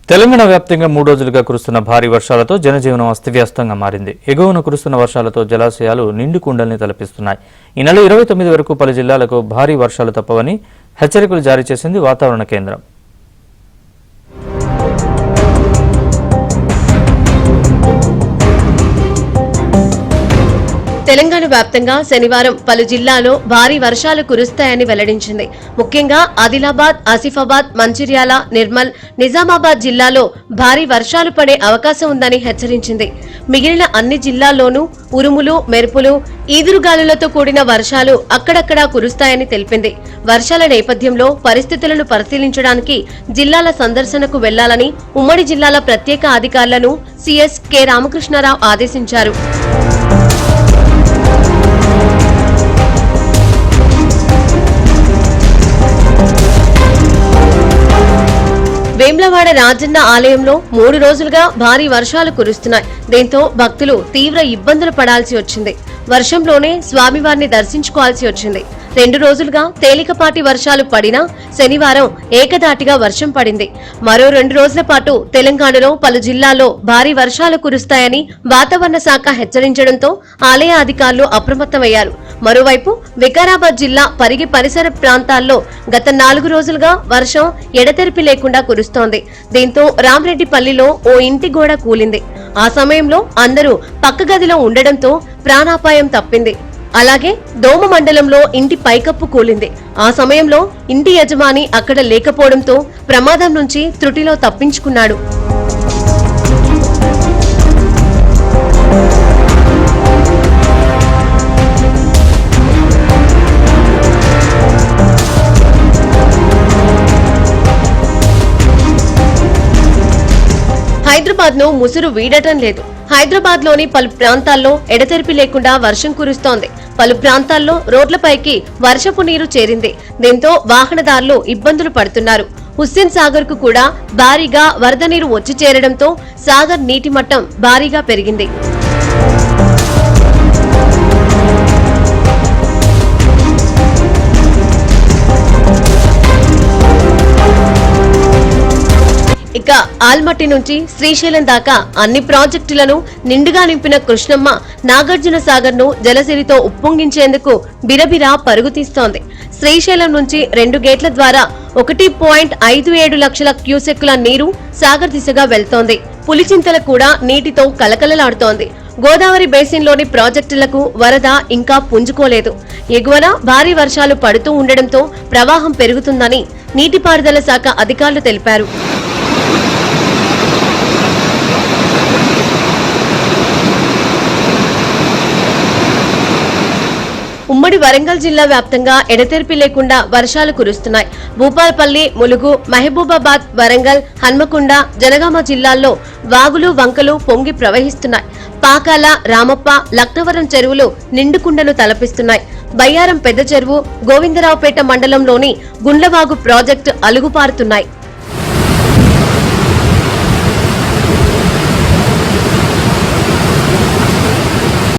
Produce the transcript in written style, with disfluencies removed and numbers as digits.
తెలంగాణ వ్యాప్తంగా 3 రోజులుగా కురుస్తున్న భారీ వర్షాలతో జనజీవనం అస్తవ్యస్తంగా మారింది. ఎగువన కురుస్తున్న వర్షాలతో జలాశయాలు నిండు కుండల్ని తలపిస్తున్నాయి. ఈ నెల 29 వరకు పలు జిల్లాలకు భారీ వర్షాలు తప్పవని హెచ్చరికలు జారీ చేసింది వాతావరణ కేంద్రం. తెలంగాణ వ్యాప్తంగా శనివారం పలు జిల్లాల్లో భారీ వర్షాలు కురుస్తాయని వెల్లడించింది. ముఖ్యంగా ఆదిలాబాద్, ఆసిఫాబాద్, మంచిర్యాల, నిర్మల్, నిజామాబాద్ జిల్లాలో భారీ వర్షాలు పడే అవకాశం ఉందని హెచ్చరించింది. మిగిలిన అన్ని జిల్లాల్లోనూ ఉరుములు, మెరుపులు, ఈదురుగాలులతో కూడిన వర్షాలు అక్కడక్కడా కురుస్తాయని తెలిపింది. వర్షాల నేపథ్యంలో పరిస్థితులను పరిశీలించడానికి జిల్లాల సందర్శనకు వెళ్లాలని ఉమ్మడి జిల్లాల ప్రత్యేక అధికారులను సీఎస్ కె రామకృష్ణారావు ఆదేశించారు. వేములవాడ రాజన్న ఆలయంలో 3 రోజులుగా భారీ వర్షాలు కురుస్తున్నాయి. దీంతో భక్తులు తీవ్ర ఇబ్బందులు పడాల్సి వచ్చింది. వర్షంలోనే స్వామివారిని దర్శించుకోవాల్సి వచ్చింది. 2 రోజులుగా తేలికపాటి వర్షాలు పడినా శనివారం ఏకధాటిగా వర్షం పడింది. మరో 2 రోజుల పాటు తెలంగాణలో పలు జిల్లాల్లో భారీ వర్షాలు కురుస్తాయని వాతావరణ శాఖ హెచ్చరించడంతో ఆలయ అధికారులు అప్రమత్తమయ్యారు. మరోవైపు వికారాబాద్ జిల్లా పరిగి పరిసర ప్రాంతాల్లో గత 4 రోజులుగా వర్షం ఎడతెరిపి లేకుండా కురుస్తోంది. దీంతో రామరెడ్డిపల్లిలో ఓ ఇంటి గోడ కూలింది. ఆ సమయంలో అందరూ పక్క గదిలో ఉండడంతో ప్రాణాపాయం తప్పింది. అలాగే దోమ మండలంలో ఇంటి పైకప్పు కూలింది. ఆ సమయంలో ఇంటి యజమాని అక్కడ లేకపోవడంతో ప్రమాదం నుంచి త్రుటిలో తప్పించుకున్నాడు. హైదరాబాద్ ను ముసురు వీడటం లేదు. హైదరాబాద్ లోని పలు ప్రాంతాల్లో ఎడతెరిపి లేకుండా వర్షం కురుస్తోంది. పలు ప్రాంతాల్లో రోడ్లపైకి వర్షపు నీరు చేరింది. దీంతో వాహనదారులు ఇబ్బందులు పడుతున్నారు. హుస్సేన్ సాగర్ కు కూడా భారీగా వరద నీరు వచ్చి చేరడంతో సాగర్ నీటి మట్టం భారీగా పెరిగింది. ఇక ఆల్మట్టి నుంచి శ్రీశైలం దాకా అన్ని ప్రాజెక్టులను నిండుగా నింపిన కృష్ణమ్మ నాగార్జున సాగర్ ను జలసిరితో ఉప్పొంగించేందుకు బిరబిరా పరుగు తీస్తోంది. శ్రీశైలం నుంచి 2 గేట్ల ద్వారా 1.57 లక్షల క్యూసెక్కుల నీరు సాగర్ దిశగా వెళ్తోంది. పులిచింతల కూడా నీటితో కలకలలాడుతోంది. గోదావరి బేసిన్లోని ప్రాజెక్టులకు వరద ఇంకా పుంజుకోలేదు. ఎగువన భారీ వర్షాలు పడుతూ ఉండడంతో ప్రవాహం పెరుగుతుందని నీటిపారుదల శాఖ అధికారులు తెలిపారు. ఉమ్మడి వరంగల్ జిల్లా వ్యాప్తంగా ఎడతెరిపి లేకుండా వర్షాలు కురుస్తున్నాయి. భూపాలపల్లి, ములుగు, మహబూబాబాద్, వరంగల్, హన్మకొండ, జనగామ జిల్లాల్లో వాగులు, వంకలు పొంగి ప్రవహిస్తున్నాయి. పాకాల, రామప్ప, లక్నవరం చెరువులు నిండుకుండను తలపిస్తున్నాయి. బయ్యారం పెద్ద చెరువు, గోవిందరావుపేట మండలంలోని గుండ్లవాగు ప్రాజెక్టు అలుగుపారుతున్నాయి.